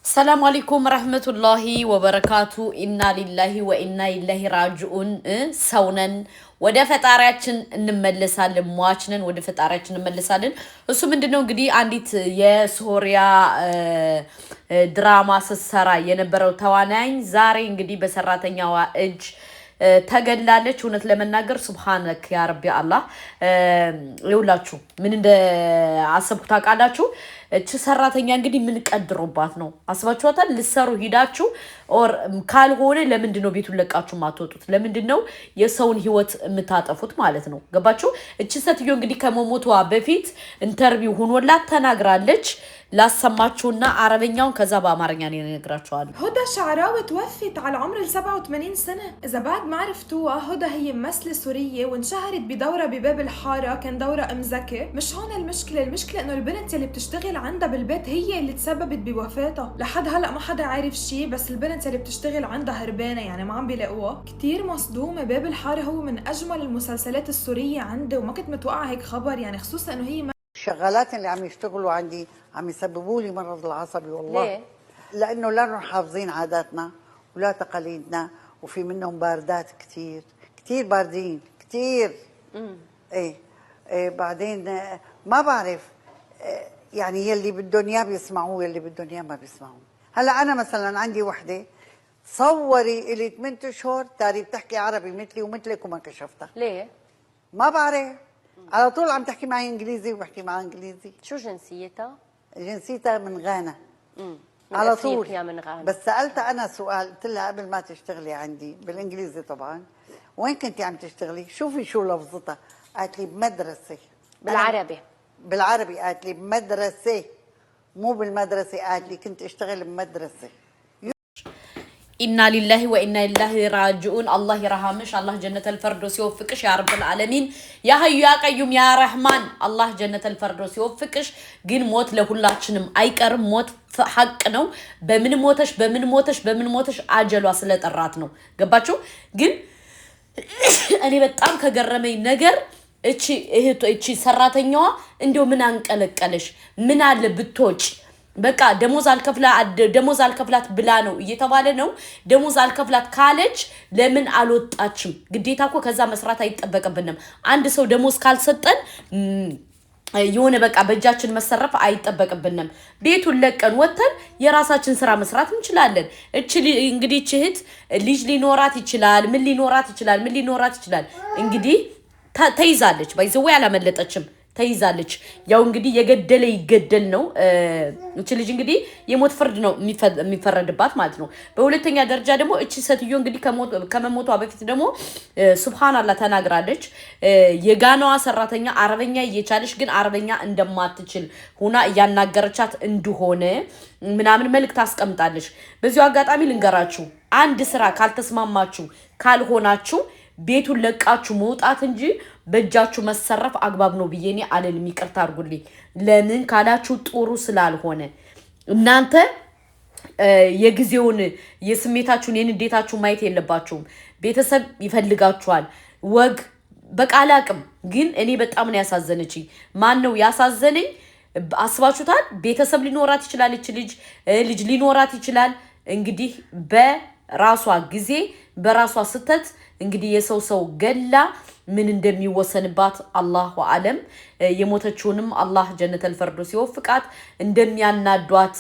السلام عليكم ورحمة الله وبركاته إنا لله وإنا إليه راجعون سونن ودفت عرياتشن نملسالن مواشنن ودفت عرياتشن نملسالن وسو مندنو قدي عنديت يسوريا دراما سسرا ينبرو توانين زارين قدي بسراتين يوا اج تقلالش ونت لمناقر سبحانك يا ربي الله يولاتشو من عصبك تاك عداتشو سراتين እንግዲህ ምን ቀድሮባት ነው አስባችኋታል ልሰሩ ሂዳችሁ ኦር ካልሆነ ለምንድነው ቤቱን ለቃችሁ ማትወጡት ለምንድነው የሰውን ህይወት የምታጠፉት ማለት ነው ገባችሁ እቺ ሰትዮ እንግዲህ ከመሞቷ በፊት ኢንተርቪው ሆኖላት ተናግራለች ላሰማችሁና አረበኛውን ከዛ በአማርኛ ነው ነግራችኋለሁ هدى الشعراوي توفت على عمر 87 سنة إذا بعد ما عرفتوها هدى هي ممثلة سورية وانشهرت بدورة بباب الحارة كان دورة أم زكي مش هون المشكلة إنه البنت اللي بتشتغل عندها بالبيت هي اللي تسببت بوفاتها لحد هلأ ما حدا عارف شيء بس البنت اللي بتشتغل عندها هربانة يعني ما عم بيلاقوها كتير مصدومة باب الحارة هو من أجمل المسلسلات السورية عندي وما كنت متوقعة هيك خبر يعني خصوصا إنه هي الشغالات اللي عم يشتغلوا عندي عم يسببوا لي مرض العصبي والله ليه؟ لانه لا حافظين عاداتنا ولا تقاليدنا وفي منهم باردات كثير باردين كثير ايه بعدين ما بعرف يعني يلي بدهم اياه بيسمعوه يلي بدهم اياه ما بيسمعوه هلا انا مثلا عندي وحده تصوري الي 8 اشهر تاري بتحكي عربي مثلي ومثلك وما كشفتها ليه ما بعرف على طول عم تحكي معي انجليزي وبحكي معها انجليزي شو جنسيتها؟ جنسيتها من غانا على طول من غانا بس سألتها أنا سؤال قلت لها قبل ما تشتغلي عندي بالإنجليزي طبعا وين كنتي عم تشتغلي؟ شوفي شو لفظتها قالت لي بمدرسة بالعربي قالت لي بمدرسة مو بالمدرسة قالت لي كنت أشتغل بمدرسة إنا لله وإنا إليه راجعون الله يرحمش الله جنة الفردوس يوفقش يا رب العالمين يا حي يا قيوم يا رحمن الله جنة الفردوس يوفقش جن موت لهولاتشنم አይቀርም موت حق ነው በምን ሞተሽ አጀሏ ስለጠራት ነው ገባችሁ ግን እኔ በጣም ከገረመኝ ነገር እቺ ሰራተኛዋ እንደው ምን አንቀለቀለሽ ምን አለ ብትወጪ በቃ ደሞዝ አልከፍላት ብላ ነው እየተባለ ነው ደሞዝ አልከፍላት ካለች ለምን አልወጣችም ግዴታኮ ከዛ መስራት አይጠበቅብንም አንድ ሰው ደሞዝ ካልሰጠን የሆነ በቃ በእጃችን መሰረፍ አይጠበቅብንም ቤቱን ለቀን ወተን የራሳችን ስራ መስራት እንችላለን እቺ እንግዲህ እህት ልጅ ሊኖራት ይችላል ምን ሊኖራት ይችላል እንግዲህ ተይዛለች ባይዘው ያላመለጠችም ተይዛለች ያው እንግዲህ የገደለ ይገደል ነው እቺ ልጅ እንግዲህ የሞት ፍርድ ነው የሚፈረድባት ማለት ነው በሁለተኛ ደረጃ ደግሞ እቺ ሰትዮ እንግዲህ ከመሞቷ በፊት ደግሞ ሱብሃንአላህ ተናግራለች የጋናዋ ሰራተኛ አረበኛ እየቻለች ግን አረበኛ እንደማትችል ሆና ያናገረቻት እንደሆነ ምናምን መልእክት አስቀምጣለች በዚሁ አጋጣሚ ልንገራችሁ አንድ ስራ ካልተስማማችሁ ካልሆናችሁ ቤቱን ለቃችሁ መውጣት እንጂ በእጃችሁ መሰረፍ አግባብ ነው ብዬኔ አለልም ይቅርታ አድርጉልኝ ለምን ካላችሁ ጥሩ ስላልሆነ እናንተ የጊዜውን የስሜታችሁን የንዴታችሁ ማየት የለባችሁም ቤተሰብ ይፈልጋችኋል ወግ በቃላቅም ግን እኔ በጣም ነው ያሳዘነችኝ ማን ነው ያሳዘነኝ አስባችሁታል ቤተሰብ ሊኖራት ይችላል እቺ ልጅ ሊኖራት ይችላል እንግዲህ በራሷ ጊዜ በራሷ ስተት እንግዲህ የሰው ገላ ምን እንደሚወሰንባት አላሁ አለም የሞተችውንም አላህ ጀነተል ፈርዶስ ይወፍቃት እንደሚያናዷት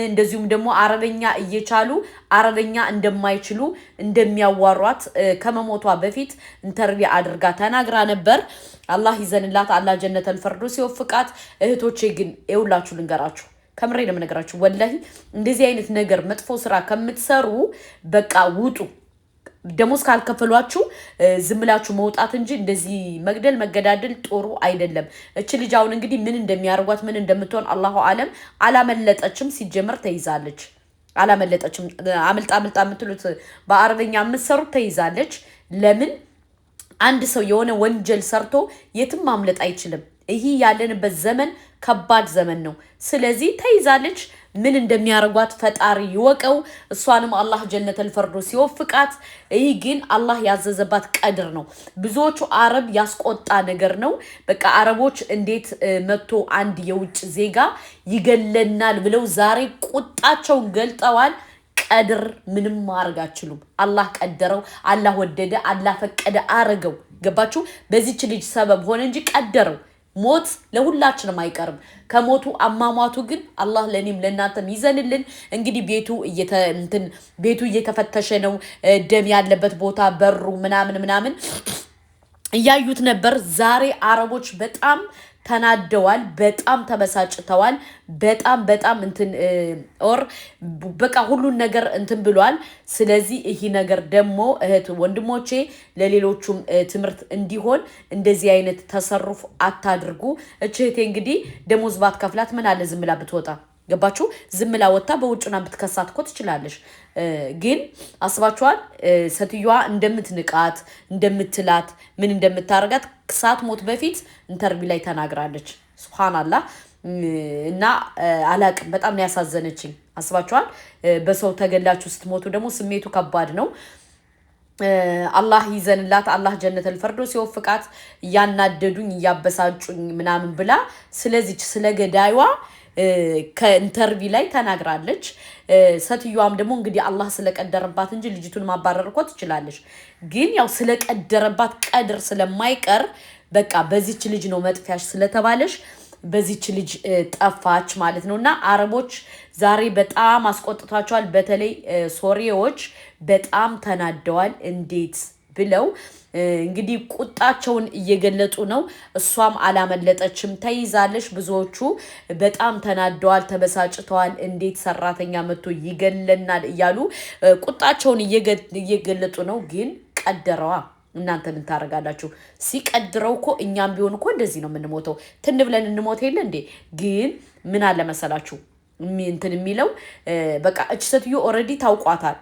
እንደዚሁም ደግሞ አረበኛ እየቻሉ አረበኛ እንደማይችሉ እንደሚያዋሯት ከመሞቷ በፊት ኢንተርቪው አድርጋ ተናግራ ነበር አላህ ይዘንላት አላህ ጀነተል ፈርዶስ ይወፍቃት እህቶቼ ግን ይውላችሁ ልንገራችሁ ከምሬ ነው የምነግራችሁ ወላሂ እንደዚህ አይነት ነገር መጥፎ ስራ ከምትሰሩ በቃ ውጡ ደሞዝ ካልከፈሏችሁ ዝምላችሁ መውጣት እንጂ እንደዚህ መገዳደል ጥሩ አይደለም እቺ ልጅ አሁን እንግዲህ ምን እንደሚያርጓት ምን እንደምትሆን አላሁ አለም አላመለጠችም ሲጀመር ተይዛለች አላመለጠችም አምልጣ የምትሉት በአረበኛ የምትሰሩት ተይዛለች ለምን አንድ ሰው የሆነ ወንጀል ሰርቶ የትም ማምለጥ አይችልም ይሄ ያለንበት ዘመን ከባድ ዘመን ነው። ስለዚህ ተይዛለች። ምን እንደሚያርጓት ፈጣሪ ይወቀው። እሷንም አላህ ጀነተል ፈርዶስ ይወፍቃት። ይሄ ግን አላህ ያዘዘባት ቀድር ነው። ብዙዎቹ አረብ ያስቆጣ ነገር ነው። በቃ አረቦች እንዴት መጥቶ አንድ የውጭ ዜጋ ይገለናል ብለው ዛሬ ቁጣቸውን ገልጠዋል። ቀድር ምንም ማድረግ አትችሉም። አላህ ቀደረው፣ አላህ ወደደ፣ አላህ ፈቀደ አረገው። ገባችሁ? በዚች ልጅ ሰበብ ሆነ እንጂ ቀደረው። ሞት ለሁላችንም አይቀርም። ከሞቱ አማማቱ ግን አላህ ለኔም ለናንተም ይዘንልን። እንግዲህ ቤቱ እየተፈተሸ ነው። ደም ያለበት ቦታ በሩ ምናምን እያዩት ነበር። ዛሬ አረቦች በጣም ተናደዋል፣ በጣም ተበሳጭተዋል። በጣም በቃ ሁሉን ነገር ብሏል። ስለዚህ ይሄ ነገር ደግሞ እህት ወንድሞቼ ለሌሎቹም ትምህርት እንዲሆን እንደዚህ አይነት ተሰሩፍ አታድርጉ። እህቴ እንግዲህ ደሞዝ ባትከፍላት ምን አለ ዝም ብላ ብትወጣ? ገባችሁ? ዝም ብላ ወጣ በውጭና ብትከሳት እኮ ትችላለሽ። ግን አስባችኋል? ሴትዮዋ እንደምትንቃት እንደምትላት ምን እንደምታረጋት ሳትሞት በፊት ኢንተርቪው ላይ ተናግራለች። ሱብሃንአላህ። እና አላቅም በጣም ነው ያሳዘነችኝ። አስባችኋል? በሰው ተገላችሁ ስትሞቱ ደግሞ ስሜቱ ከባድ ነው። አላህ ይዘንላት፣ አላህ ጀነተል ፈርዶስ ይወፍቃት። እያናደዱኝ እያበሳጩኝ ምናምን ብላ ስለዚህ ስለገዳይዋ ከኢንተርቪው ላይ ተናግራለች። ሴትዮዋም ደግሞ እንግዲህ አላህ ስለቀደረባት እንጂ ልጅቱን ማባረር እኮ ትችላለች። ግን ያው ስለቀደረባት ቀድር ስለማይቀር በቃ በዚች ልጅ ነው መጥፊያሽ ስለተባለሽ በዚች ልጅ ጠፋች ማለት ነውና አረቦች ዛሬ በጣም አስቆጥቷቸዋል። በተለይ ሶሪያዎች በጣም ተናደዋል። እንዴት ብለው እንግዲህ ቁጣቸውን እየገለጡ ነው። እሷም አላመለጠችም፣ ተይዛለች። ብዙዎቹ በጣም ተናደዋል፣ ተበሳጭተዋል። እንዴት ሰራተኛ መጥቶ ይገለናል እያሉ ቁጣቸውን እየገለጡ ነው። ግን ቀደረዋ። እናንተ ምን ታረጋላችሁ? ሲቀድረው እኮ እኛም ቢሆን እኮ እንደዚህ ነው የምንሞተው። ትን ብለን እንሞት የለ እንዴ? ግን ምን አለ መሰላችሁ የሚለው በቃ እች ሴትዮ ኦልሬዲ ታውቋታል።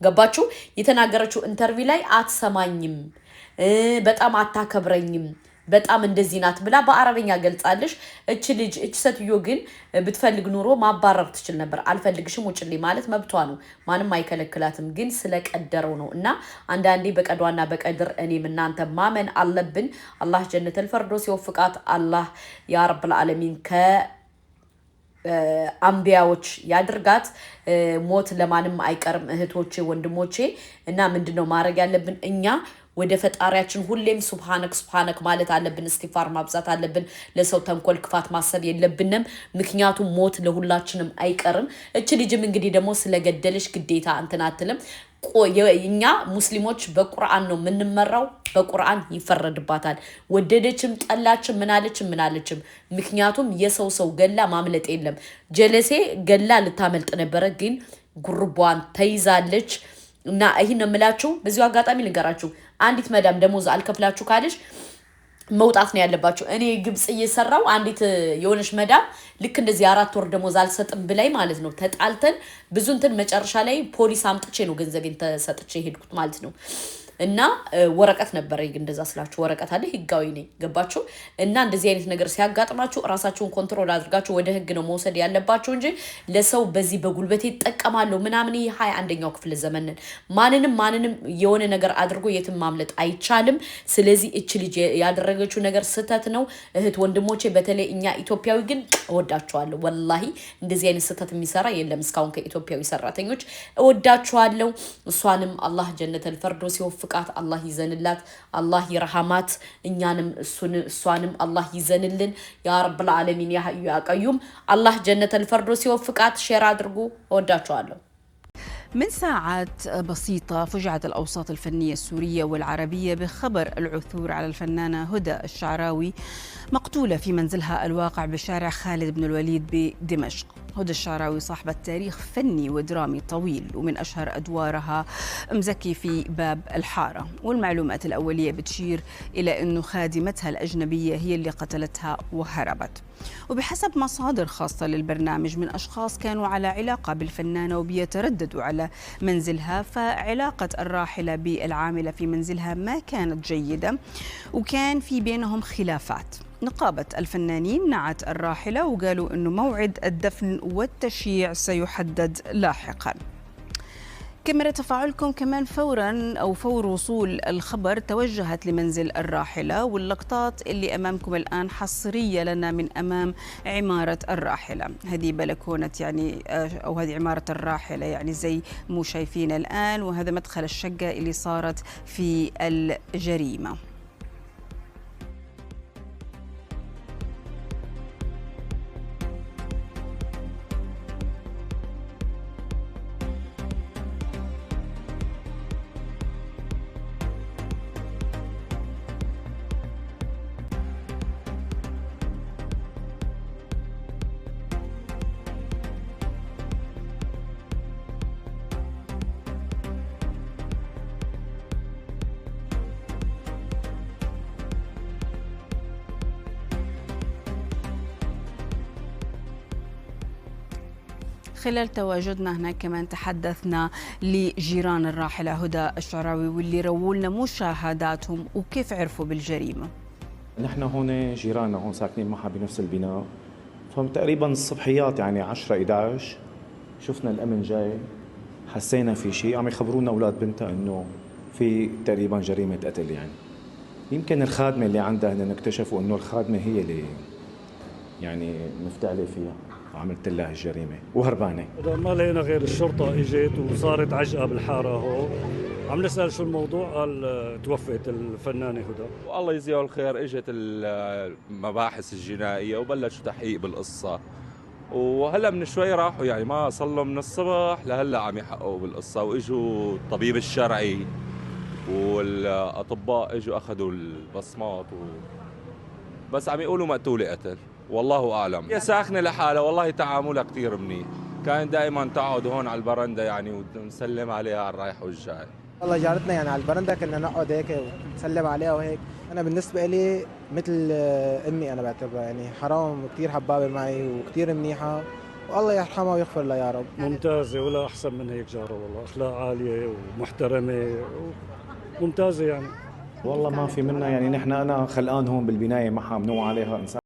ገባችሁ? የተናገረችው ኢንተርቪው ላይ አትሰማኝም፣ በጣም አታከብረኝም፣ በጣም እንደዚህ ናት ብላ በአረበኛ ገልጻለሽ። እች ሴትዮ ግን ብትፈልግ ኑሮ ማባረር ትችል ነበር። አልፈልግሽም ውጭልኝ ማለት መብቷ ነው፣ ማንም አይከለክላትም። ግን ስለቀደረው ነው። እና አንዳንዴ በቀዷና በቀድር እኔም እናንተ ማመን አለብን። አላህ ጀነተል ፈርዶስ ይወፍቃት። አላህ ያ ረብል ዓለሚን አንቢያዎች ያድርጋት። ሞት ለማንም አይቀርም እህቶቼ ወንድሞቼ። እና ምንድነው ማድረግ ያለብን እኛ ወደ ፈጣሪያችን ሁሌም ሱብሃነክ ማለት አለብን። እስቲግፋር ማብዛት አለብን። ለሰው ተንኮል ክፋት ማሰብ የለብንም። ምክንያቱም ሞት ለሁላችንም አይቀርም። እቺ ልጅም እንግዲህ ደግሞ ስለገደለሽ ግዴታ አትልም። እኛ ሙስሊሞች በቁርአን ነው የምንመራው። በቁርአን ይፈረድባታል። ወደደችም ጠላችም ምናለችም። ምክንያቱም የሰው ገላ ማምለጥ የለም። ጀለሴ ገላ ልታመልጥ ነበረ፣ ግን ጉርቧን ተይዛለች። እና ይሄን ነው የምላችሁ። በዚሁ አጋጣሚ ልንገራችሁ፣ አንዲት መዳም ደሞዝ አልከፍላችሁ ካለሽ መውጣት ነው ያለባችሁ። እኔ ግብጽ እየሰራው አንዲት የሆነች መዳም ልክ እንደዚህ 4 ወር ደሞዝ አልሰጥም ብላይ ማለት ነው። ተጣልተን ብዙ መጨረሻ ላይ ፖሊስ አምጥቼ ነው ገንዘቤን ተሰጥቼ ሄድኩት ማለት ነው። እና ወረቀት ነበር እንደዛ ስላችሁ ወረቀት አለ ህጋዊ ነኝ። ገባችሁ? እና እንደዚህ አይነት ነገር ሲያጋጥማችሁ ራሳችሁን ኮንትሮል አድርጋችሁ ወደ ህግ ነው መውሰድ ያለባችሁ እንጂ ለሰው በዚህ በጉልበቴ ተጠቀማለሁ ምናምን። ይሄ 21ኛው ክፍለ ዘመን ማንንም የሆነ ነገር አድርጎ የትም ማምለጥ አይቻልም። ስለዚህ እቺ ልጅ ያደረገችው ነገር ስህተት ነው። እህት ወንድሞቼ፣ በተለይ እኛ ኢትዮጵያዊ ግን እወዳችኋለሁ። ወላሂ እንደዚህ አይነት ስህተት የሚሰራ የለም እስካሁን ከኢትዮጵያዊ ሰራተኞች። እወዳችኋለሁ። እሷንም አላህ ጀነተል ፈርዶስ ይወፍቃት። አላህ ይዘንላት፣ አላህ ይርሐማት። እኛንም እሷንም አላህ ይዘንልን ያ ረብል ዓለሚን ያ ሐዩ ያ ቀዩም። አላህ ጀነተል ፈርዶስ ይወፍቃት። ሼር አድርጉ። እወዳችኋለሁ። من ساعات بسيطة فجعت الأوساط الفنية السورية والعربية بخبر العثور على الفنانة هدى الشعراوي مقتولة في منزلها الواقع بشارع خالد بن الوليد بدمشق. هدى الشعراوي صاحبة تاريخ فني ودرامي طويل، ومن أشهر أدوارها مزكي في باب الحارة. والمعلومات الأولية بتشير إلى أنه خادمتها الأجنبية هي اللي قتلتها وهربت. وبحسب مصادر خاصة للبرنامج من أشخاص كانوا على علاقة بالفنانة وبيترددوا على منزلها، فعلاقة الراحلة بالعاملة في منزلها ما كانت جيدة وكان في بينهم خلافات. نقابة الفنانين نعت الراحلة وقالوا أنه موعد الدفن والتشييع سيحدد لاحقاً. كاميرا تفاعلكم كمان فور وصول الخبر توجهت لمنزل الراحلة، واللقطات اللي أمامكم الآن حصرية لنا من أمام عمارة الراحلة. هذه بلكونة يعني أو هذه عمارة الراحلة يعني زي مو شايفين الآن، وهذا مدخل الشقة اللي صارت في الجريمة. خلال تواجدنا هناك كمان تحدثنا لجيران الراحلة هدى الشعراوي واللي رووا لنا مشاهداتهم وكيف عرفوا بالجريمة. نحن هون جيراننا هون ساكنين معها بنفس البناء، فتقريبا الصبحيات يعني 10-11 شفنا الأمن جاي، حسينا في شيء عم يخبرونا أولاد بنتها إنه في تقريبا جريمة قتل. يعني يمكن الخادمة اللي عندها هن اكتشفوا إنه الخادمة هي اللي يعني مفتعلة فيها، عملت لها الجريمة وهربانة. ما لقينا غير الشرطة اجت وصارت عجقة بالحارة هو. عم نسأل شو الموضوع، قال توفت الفنانة هدى. والله يجزيه الخير، اجت المباحث الجنائية وبلشوا تحقيق بالقصة، وهلا من شوي راحوا يعني ما صلوا من الصبح لهلا عم يحققوا بالقصة، واجوا الطبيب الشرعي والاطباء اجوا اخذوا البصمات بس عم يقولوا مقتولة قتل، والله اعلم. هي ساخنه لحالها، والله تعاملها كثير منيح، كان دائما تقعد هون على البرندة يعني ونسلم عليها على الرايح والجاي. والله جارتنا يعني على البرندة كنا نقعد هيك ونسلم عليها وهيك. انا بالنسبه لي مثل امي، انا بعتبرها يعني حرام، كثير حبابه معي وكثير منيحه، والله يرحمها ويغفر لها يا رب. ممتازة ولا احسن من هيك جارة، والله اخلاق عالية ومحترمة ممتازة يعني. والله ما في منا يعني، نحن أنا خلقان هون بالبناية معها، منوع عليها إنسان